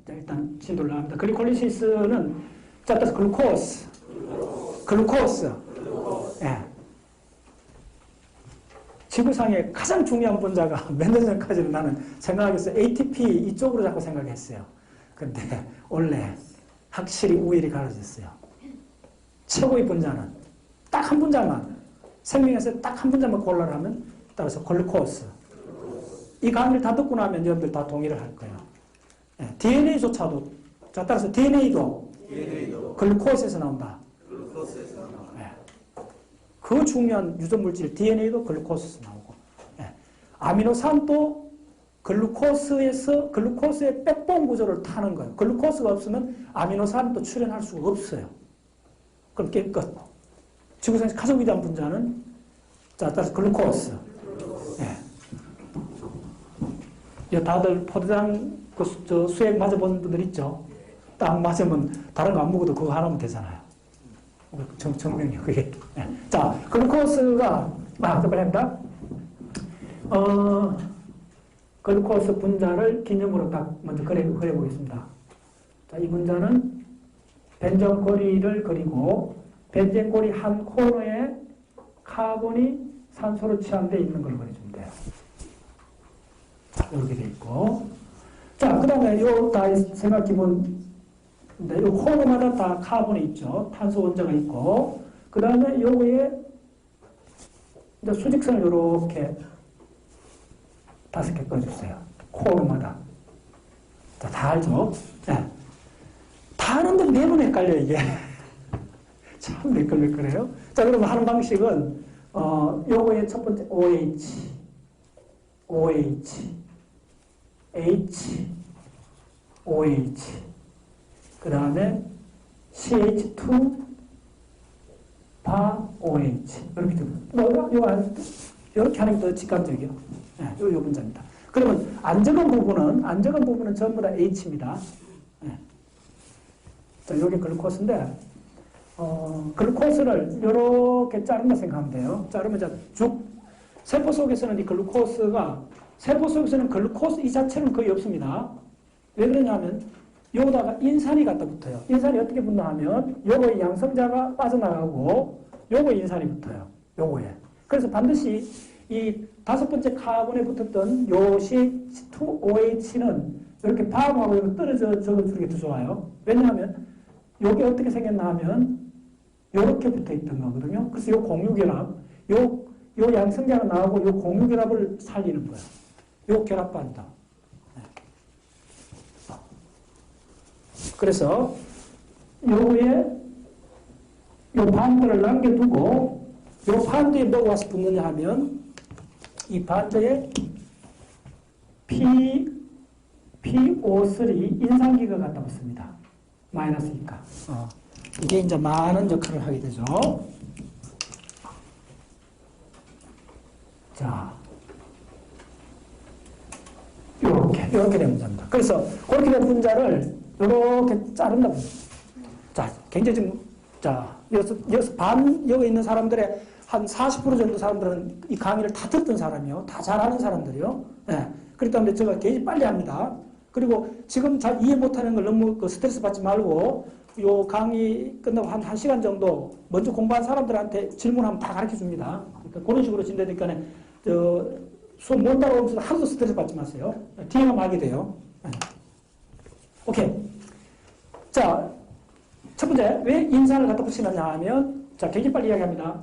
자, 일단 진도를 나갑니다. 글리콜리시스는 자, 따라서 글루코스. 예. 지구상의 가장 중요한 분자가 몇 년 전까지는 나는 생각하겠어요. ATP 이쪽으로 자꾸 생각했어요. 근데 원래 확실히 우열이 가려졌어요. 최고의 분자는 딱 한 분자만, 생명에서 딱 한 분자만 골라라면 따라서 글루코스. 이 강의를 다 듣고 나면 여러분들 다 동의를 할 거예요. 예, DNA조차도, 자, 따라서 DNA도 글루코스에서 나온다. 예. 그 중요한 유전물질 DNA도 글루코스에서 나오고, 예. 아미노산도 글루코스의 백본 구조를 타는 거예요. 글루코스가 없으면 아미노산도 출현할 수가 없어요. 그럼 게임 끝. 지구상에서 가장 위대한 분자는 자, 따라서 글루코스. 예. 다들 포도당 저 수액 맞아본 분들 있죠? 딱 맞으면 다른 거 안 먹어도 그거 하나면 되잖아요. 정명이요, 그게. 예. 자, 글루코스가, 답니다. 글루코스 분자를 기념으로 딱 먼저 그려보겠습니다. 자, 이 분자는 벤젠고리를 그리고 벤젠고리 한 코너에 카본이 산소로 취함되어 있는 걸 그려주면 돼요. 자, 이렇게 돼 있고. 자, 그 다음에 요 다 생각 기본, 요 코너마다 다 카본이 있죠. 탄소 원자가 있고. 그 다음에 요거에 이제 수직선을 요렇게 5개 꺼주세요. 코너마다. 자, 다 알죠? 네. 다 아는데 매번 헷갈려, 이게. 참 매끌매끌해요. 자, 그러면 하는 방식은, 요거의 첫 번째, OH, H, OH. 그 다음에 CH2, 바, OH. 이렇게 됩니다. 이렇게 하는 게 더 직관적이요. 네, 요 분자입니다. 그러면 안 적은 부분은 전부 다 H입니다. 네. 자, 요게 글루코스인데, 글루코스를 이렇게 자른다 생각하면 돼요. 자르면 세포 속에서는 세포 속에서는 글루코스 이 자체는 거의 없습니다. 왜 그러냐면, 요거다가 인산이 갖다 붙어요. 인산이 어떻게 붙나 하면, 요거의 양성자가 빠져나가고, 요거에 인산이 붙어요. 요거에. 그래서 반드시 이 5번째 카본에 붙었던 요 CH2OH는 이렇게 바하고 이렇게 떨어져 적어주는 게 더 좋아요. 왜냐하면, 요게 어떻게 생겼나 하면, 요렇게 붙어 있던 거거든요. 그래서 요 공유결합, 요 양성자가 나오고 요 공유결합을 살리는 거예요. 요 결합반다. 네. 그래서 요거에 요 반대를 남겨두고 요 반대에 뭐가 와서 붙느냐 하면 이 반대에 PO3 인산기가 갖다 붙습니다. 마이너스 2가. 이게 이제 많은 역할을 하게 되죠. 자, 요렇게 된 분자입니다. 그래서 그렇게 된 분자를 요렇게 자른다. 자, 굉장히 지금, 여기서 여기 있는 사람들의 한 40% 정도 사람들은 이 강의를 다 듣던 사람이요. 다 잘하는 사람들이요. 예. 그렇기 때문에 제가 굉장히 빨리 합니다. 그리고 지금 잘 이해 못하는 걸 너무 스트레스 받지 말고, 요 강의 끝나고 한 1시간 정도 먼저 공부한 사람들한테 질문하면 다 가르쳐 줍니다. 그러니까 그런 식으로 진행되니까, 수업 못 따라오면서 하나도 스트레스 받지 마세요. 뒤에만 하게 돼요. 오케이. 자, 첫 번째, 왜 인산을 갖다 붙이느냐 하면, 자, 굉장히 빨리 이야기합니다.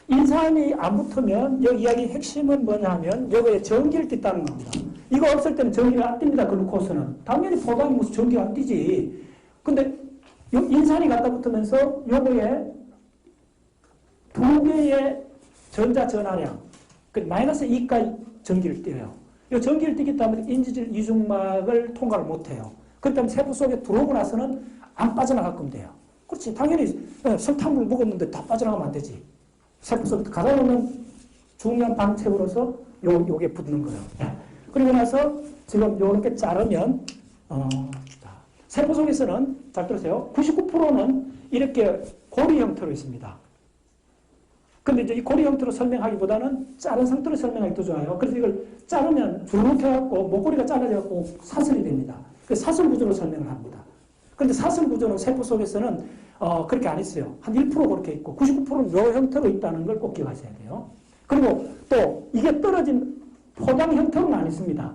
인산이 안 붙으면, 여기 이야기 핵심은 뭐냐 하면, 여기에 전기를 띈다는 겁니다. 이거 없을 때는 전기가 안 띱니다, 글루코스는. 당연히 포도당이 무슨 전기가 안 띄지. 근데, 인산이 갖다 붙으면서, 요거에 2개의 전자 전하량, 마이너스 2까지 전기를 띄어요. 이 전기를 띄기 때문에 인지질 이중막을 통과를 못해요. 그렇기 때문에 세포 속에 들어오고 나서는 안 빠져나갈 겁니다. 돼요. 그렇지. 당연히 설탕물 먹었는데 다 빠져나가면 안 되지. 세포 속에 가장 중요한 방책으로서 요게 붙는 거예요. 그리고 나서 지금 요렇게 자르면 세포 속에서는 잘 들으세요. 99%는 이렇게 고리 형태로 있습니다. 근데 이제 이 고리 형태로 설명하기보다는 자른 상태로 설명하기 더 좋아요. 그래서 이걸 자르면 주룩 해갖고 목걸이가 잘라져갖고 사슬이 됩니다. 그 사슬 구조로 설명을 합니다. 그런데 사슬 구조는 세포 속에서는 그렇게 안 있어요. 한 1% 그렇게 있고 99%는 요 형태로 있다는 걸 꼭 기억하셔야 돼요. 그리고 또 이게 떨어진 포장 형태로는 안 있습니다.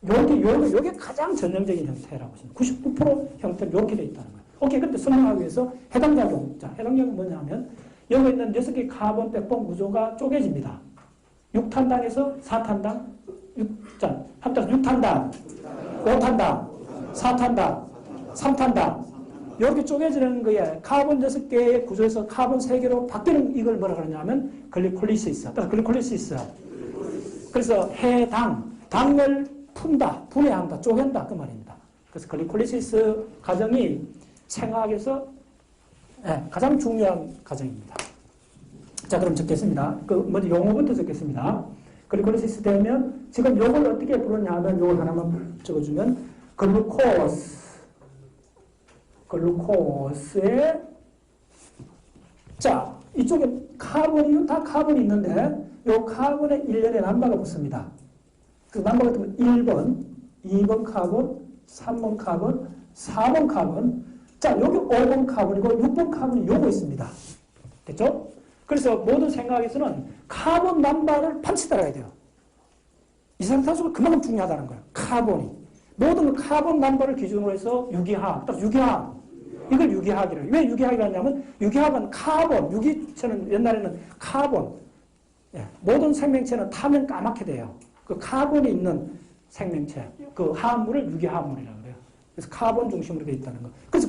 요게 가장 전형적인 형태라고 하십니다. 99% 형태는 이렇게 되어 있다는 거예요. 오케이, 그때 설명하기 위해서 해당작용. 자, 해당작용은 뭐냐면 여기 있는 6개의 카본 백본 구조가 쪼개집니다. 6탄당에서 4탄당, 자, 합쳐서 6탄당, 5탄당, 4탄당, 3탄당. 이렇게 쪼개지는 거에 카본 6개의 구조에서 카본 3개로 바뀌는 이걸 뭐라 그러냐면 글리콜리시스. 글리콜리시스. 그래서 해당, 당을 푼다, 분해한다, 쪼갠다 그 말입니다. 그래서 글리콜리시스 과정이 생화학에서 가장 중요한 과정입니다. 자, 그럼 적겠습니다. 먼저 용어부터 적겠습니다. 글리콜리시스 되면 지금 요걸 어떻게 부르냐 하면 요걸 하나만 적어주면 글루코스에 자, 이쪽에 카본이 다 카본이 있는데 요 카본에 1년에 넘버가 붙습니다. 그 넘버가 되면 1번, 2번 카본, 3번 카본, 4번 카본. 자, 여기 5번 카본이고 6번 카본이 요거 있습니다. 됐죠? 그래서 모든 생각에서는 카본 넘버를 반드시 따라야 돼요. 이산화탄소가 그만큼 중요하다는 거예요. 카본이. 모든 카본 넘버를 기준으로 해서 유기화학, 딱 유기화학. 이걸 유기화학이라고 해요. 왜 유기화학이라고 하냐면 유기화학은 카본, 유기체는 옛날에는 카본. 모든 생명체는 타면 까맣게 돼요. 그 카본이 있는 생명체, 그 화합물을 유기화합물이라고 그래요. 그래서 카본 중심으로 되어 있다는 거. 그래서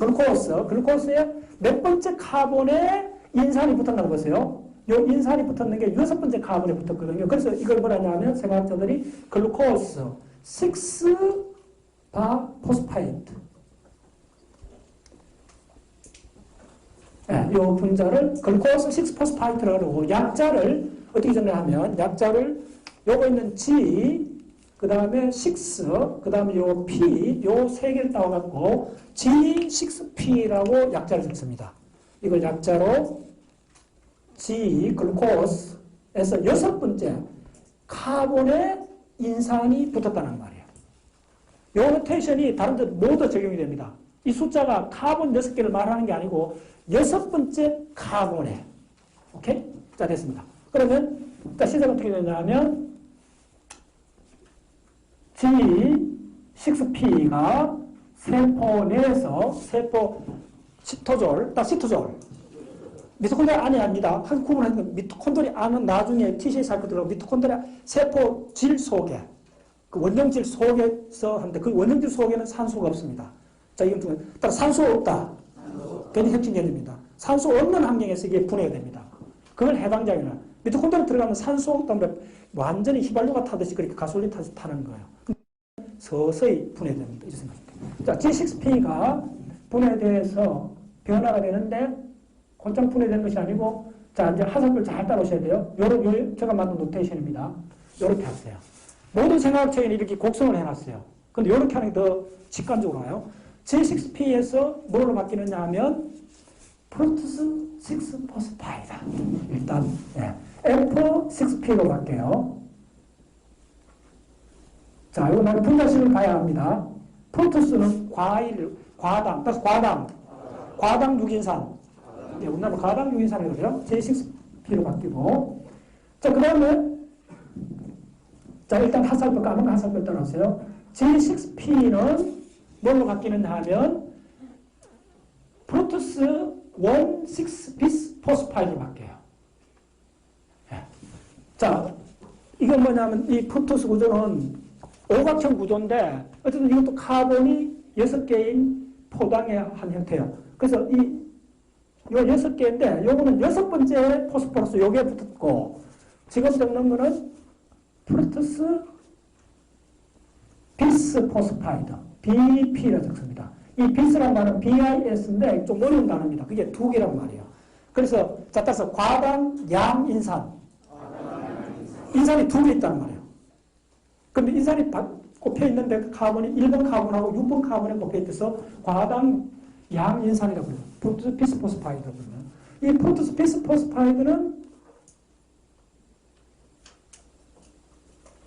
글루코스에 몇 번째 카본에 인산이 붙었다고 보세요. 이 인산이 붙었는 게 6번째 카본에 붙었거든요. 그래서 이걸 뭐라 하냐면 생화학자들이 글루코스 6-포스파이트. 이 분자를 글루코스 6-포스파이트라고 그러고 약자를 어떻게 정리하면 약자를 요거 있는 G, 그 다음에 6, 그 다음에 요 P, 요 세 개를 따와갖고 G6P라고 약자를 적습니다. 이걸 약자로 G, 글루코스에서 6번째 카본에 인산이 붙었다는 말이에요. 요 노테이션이 다른 데 모두 적용이 됩니다. 이 숫자가 카본 6개를 말하는 게 아니고 6번째 카본에. 오케이? 자, 됐습니다. 그러면 시작은 어떻게 되냐면 G6P가 세포 내에서 세포 시토졸, 미토콘드리아 안에 아닙니다. 한 구분하는 미토콘드리아 안은 나중에 TCA 할 거 들어가고 미토콘드리아 세포 질 속에 그 원형질 속에서 하는데 그 원형질 속에는 산소가 없습니다. 자, 이건 좀 따라 산소 없다. 괜히 핵심 개념입니다. 산소 없는 환경에서 이게 분해가 됩니다. 그걸 해당작용이라. 미토콘드리아 들어가면 산소 없다면 완전히 휘발유가 타듯이 그렇게 가솔린 타듯이 타는 거예요. 서서히 분해됩니다. 이렇게 생각합니다. 자, G6P가 분해돼서 변화가 되는데 곧장 분해되는 것이 아니고, 자, 이제 화살표 잘 따라오셔야 돼요. 제가 만든 노테이션입니다. 요렇게 하세요. 모든 생화학체에는 이렇게 곡선을 해놨어요. 근데 요렇게 하는 게 더 직관적으로 와요. G6P에서 뭘로 바뀌느냐 하면, 프로투스 6-포스파이다. 일단, F6P로 바뀌어요. 자, 이거 나는 분자식을 봐야 합니다. 프로토스는 과당 유기인산. 우리나라 과당 유기인산이거든요. J6P로 바뀌고. 자, 그 다음에, 자, 일단 까만 거 화살표 따라오세요. J6P는 뭘로 바뀌느냐 하면, 프로토스 1,6-비스포스파이드로 바뀌어요. 자, 이건 뭐냐면, 이 프로토스 구조는 오각형 구조인데 어쨌든 이것도 카본이 6개인 포당의 한 형태예요. 그래서 요 6개인데 요거는 6번째 포스포러스 요게 붙었고 지금 적는 거는 프로토스 비스포스파이드 BP라 적습니다. 이 비스라는 말은 BIS인데 좀 어려운 단어입니다. 그게 두 개란 말이에요. 그래서 자 따라서 과당 양인산 인산이 두 개 있다는 말이에요. 근데 인산이 꼽혀 있는데 카본이 1번 카본하고 6번 카본에 꼽혀 있어서 과당 양인산이라고 그래요. 프로토스 비스포스파이드라고 그래요. 이 프로토스 비스포스파이드는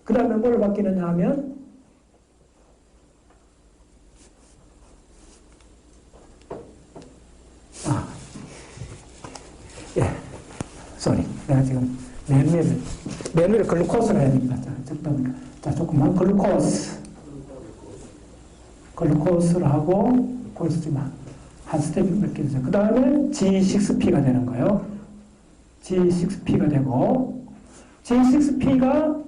그 다음에 뭘 바뀌느냐 하면 내가 지금 메밀을 글루코스로 해야 됩니다. 자, 적당히. 자, 조금만 글루코스를 하고, 거기서 지금 한 스텝 몇 개 되죠. 그 다음에 G6P가 되는 거예요. G6P가 되고, G6P가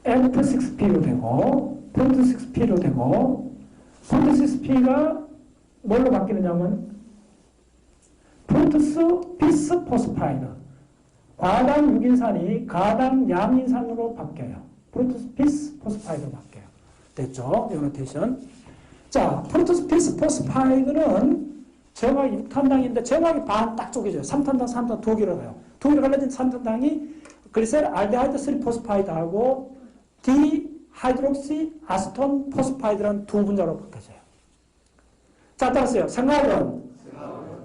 F6P로 되고, P6P로 되고, P6P가 뭘로 바뀌느냐면, 프로투스 비스포스파이드. 과당 유긴산이 가당 양인산으로 바뀌어요. 프로투스 비스포스파이드로 바뀌어요. 됐죠? 이 노테이션. 자, 프로투스 비스포스파이드는 정확히 6탄당인데 정확히 반 딱 쪼개져요. 3탄당, 3탄당 두 개로 가요. 두 개로 갈라진 3탄당이 글리세롤 알데하이드 3포스파이드하고 디하이드록시 아스톤 포스파이드라는 두 분자로 바뀌어져요. 자, 따라서요. 생활은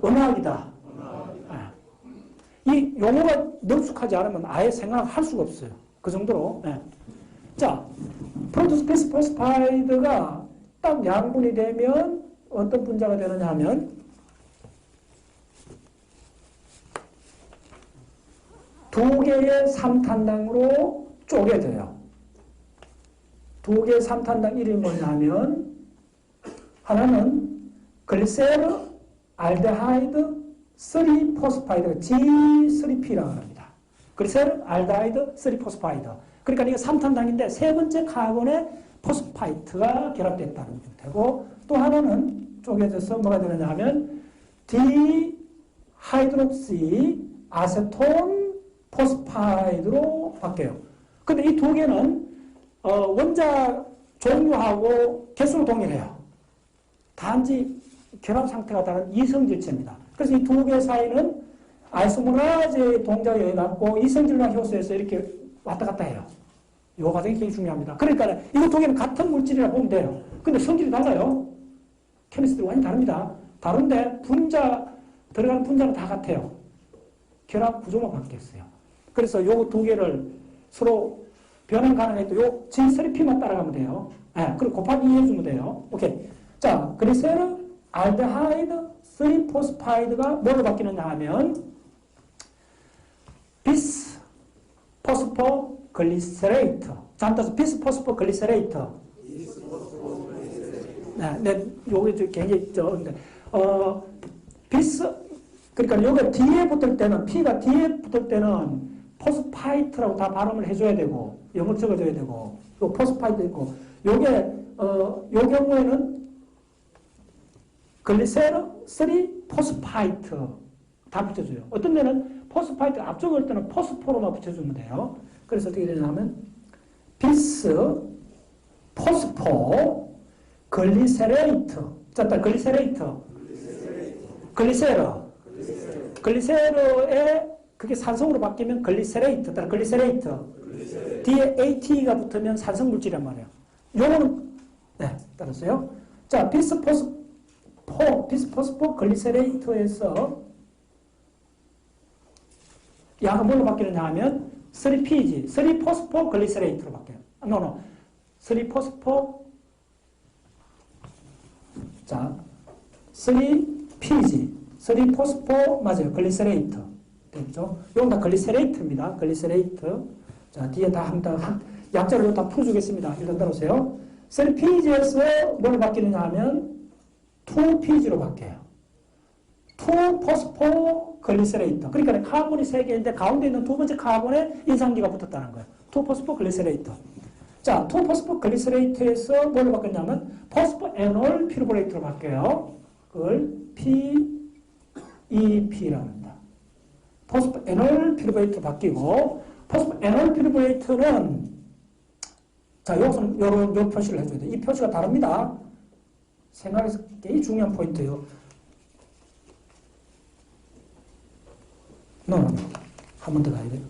음악이다. 이 용어가 능숙하지 않으면 아예 생각할 수가 없어요. 그 정도로. 네. 자, 프로투스 비스포스파이드가 딱 양분이 되면 어떤 분자가 되느냐 하면 두 개의 3탄당으로 쪼개져요. 두 개의 3탄당 이름이 뭐냐 하면 하나는 글리세르 알데하이드 3포스파이드가 G3P라고 합니다. 글리세르 알데하이드 3포스파이드. 그러니까 이게 3탄당인데 세 번째 카본에 포스파이트가 결합됐다는 형태고, 또 하나는 쪼개져서 뭐가 되느냐 하면 디하이드록시 아세톤 포스파이드로 바뀌어요. 근데 이 두 개는 원자 종류하고 개수로 동일해요. 단지 결합 상태가 다른 이성질체입니다. 그래서 이 두 개 사이는 아이소모라제 동작에 의해 갖고 이성질과 효소에서 이렇게 왔다 갔다 해요. 이 과정이 굉장히 중요합니다. 그러니까 이 두 개는 같은 물질이라고 보면 돼요. 근데 성질이 달라요. 케미스트리 완전히 다릅니다. 다른데 들어가는 분자는 다 같아요. 결합 구조만 바뀌었어요. 그래서 이 두 개를 서로 변환 가능해도 요 G3P만 따라가면 돼요. 네, 그리고 곱하기 2 해주면 돼요. 오케이. 자, 글리세르 알데하이드 3포스파이드가 뭐로 바뀌느냐 하면 비스 포스포 글리세레이트. 잠따서 비스 포스포 글리세레이트. 네, 요게 굉장히 비스, 그러니까 요게 뒤에 붙을 때는, P가 뒤에 붙을 때는 포스파이트라고 다 발음을 해줘야 되고, 영어 적어줘야 되고, 요 포스파이트 있고, 요게, 요 경우에는 글리세르 3포스파이트 다 붙여줘요. 어떤 데는 포스파이트 앞쪽을 때는 포스포로만 붙여주면 돼요. 그래서 어떻게 되냐면, 비스, 포스포, 글리세레이트. 자, 글리세르에 그게 산성으로 바뀌면 글리세레이트, 뒤에 AT가 붙으면 산성 물질이란 말이에요. 요거는, 네, 따랐어요. 자, 비스포스포 글리세레이트에서 양은 뭘로 바뀌느냐 하면 3PG, 3포스포 글리세레이트로 바뀌어요. 3포스포, 자, 3PG, 3포스포, 맞아요. 글리세레이트. 됐죠? 이건 다 글리세레이트입니다. 글리세레이트. 자, 뒤에 다 약자로 다 풀어주겠습니다. 일단 들어보세요. 3PG에서 뭘 바뀌느냐 하면 2PG로 바뀌어요. 2포스포 글리세레이트. 그러니까 카본이 3개인데 가운데 있는 두 번째 카본에 인산기가 붙었다는 거예요. 2포스포 글리세레이트. 자, 2포스포 글리세레이트에서 뭘 바뀌냐면 포스포 에놀 피루브레이트로 바뀌어요. 그걸 PEP라고 합니다. 포스포 에놀 피루브레이트로 바뀌고, 포스포 에놀 피루브레이트는, 자, 여기서는 요 표시를 해줘야 돼요. 이 표시가 다릅니다. 생각해서 굉장히 중요한 포인트예요. 한 번 더 가야 돼요.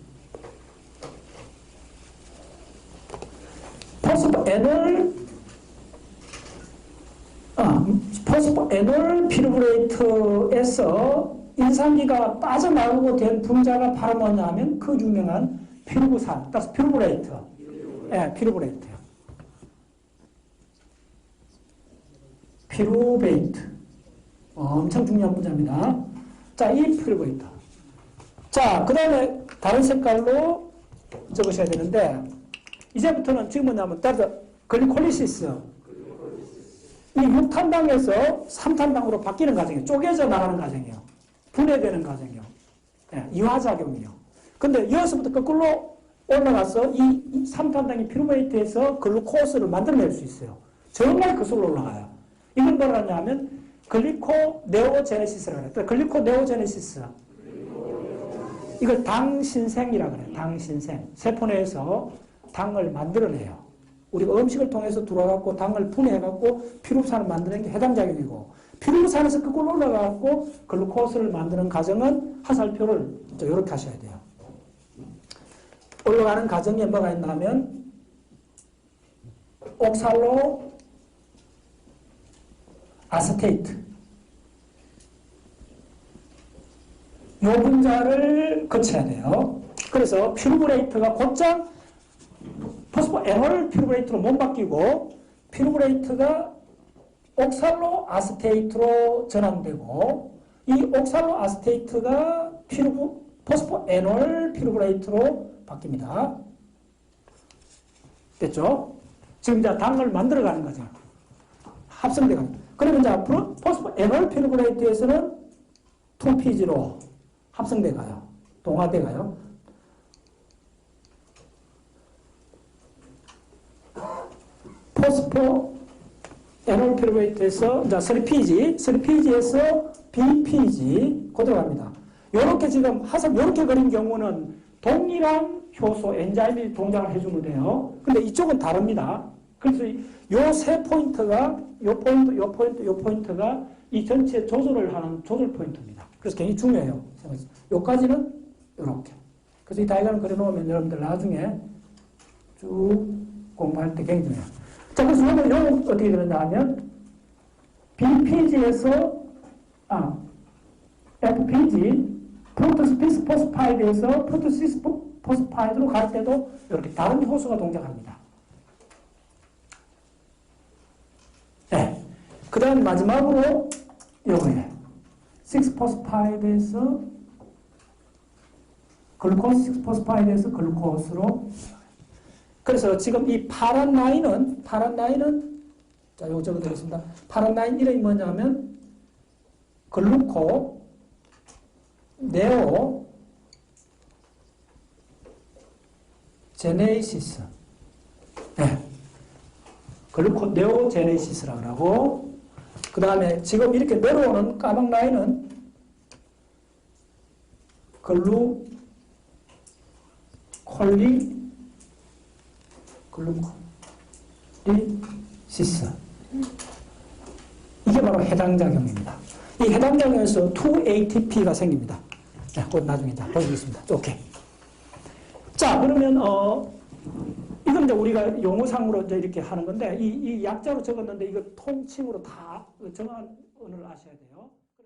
포스포 에놀 피루브레이트에서 인산기가 빠져나오고 된 분자가 바로 뭐냐 하면 그 유명한 피루브산, 따라서 피루브레이트. 예, 피루브레이트요. 피루베이트. 엄청 중요한 분자입니다. 자, 이 피루베이트. 자, 그 다음에 다른 색깔로 적으셔야 되는데, 이제부터는 지금 뭐냐면, 따라서 글리콜리시스. 이 6탄당에서 3탄당으로 바뀌는 과정이에요. 쪼개져 나가는 과정이에요. 분해되는 과정이에요. 예, 이화작용이요. 근데 여기서부터 거꾸로 올라가서 이 3탄당이 피루베이트에서 글루코스를 만들어낼 수 있어요. 정말 거슬러 올라가요. 이건 뭐라 하냐면 글리코네오제네시스라고 해요. 글리코네오제네시스. 이걸 당신생이라고 그래요. 당신생. 세포 내에서 당을 만들어내요. 우리가 음식을 통해서 들어와갖고 당을 분해해갖고 피루산을 만드는 게 해당작용이고, 피루산에서 거꾸로 올라가갖고 글루코스를 만드는 과정은 화살표를 이렇게 하셔야 돼요. 올라가는 과정에 뭐가 있나 하면 옥살로 아세테이트 요 분자를 거쳐야 돼요. 그래서 피루브레이트가 곧장 포스포에놀 피루브레이트로 못 바뀌고 피루브레이트가 옥살로 아세테이트로 전환되고 이 옥살로 아세테이트가 포스포에놀 피루브레이트로 바뀝니다. 됐죠? 지금 이제 당을 만들어가는 거죠. 합성돼가는 거죠. 그러면 이제 포스포에놀 피루브레이트에서는 2PG로 합성돼가요. 동화돼가요. 포스포에놀 피루브레이트에서 이제 3PG에서 BPG 그대로 갑니다. 요렇게 지금 요렇게 그린 경우는 동일한 효소, 엔자임이 동작을 해주면 돼요. 근데 이쪽은 다릅니다. 그래서 요 세 포인트가, 요 포인트가 이 전체 조절을 하는 조절 포인트입니다. 그래서 굉장히 중요해요. 요까지는 요렇게. 그래서 이 다이그램을 그려놓으면 여러분들 나중에 쭉 공부할 때 굉장히 중요해요. 자, 그래서 요건 어떻게 되느냐 하면, BPG에서, FPG, 프로토스피스 포스파이드에서 프로토시스 포스파이드로 갈 때도 이렇게 다른 효소가 동작합니다. 네. 그 다음 마지막으로 요거예요. 6포스파이드에서 글루코스, 6포스파이드에서 글루코스로. 그래서 지금 이 파란 라인은 자, 요거 적어드리겠습니다. 파란 라인 이름이 뭐냐면 글루코 네오 제네시스. 네. 글루코 네오 제네시스라고 하고, 그 다음에 지금 이렇게 내려오는 까만 라인은 글루콜리시스. 이게 바로 해당작용입니다. 이 해당작용에서 2ATP가 생깁니다. 네, 그건 나중에 보여드리겠습니다. 오케이. 자, 그러면, 이건 이제 우리가 용어상으로 이제 이렇게 하는 건데, 이 약자로 적었는데, 이거 통칭으로 다 정한을 아셔야 돼요.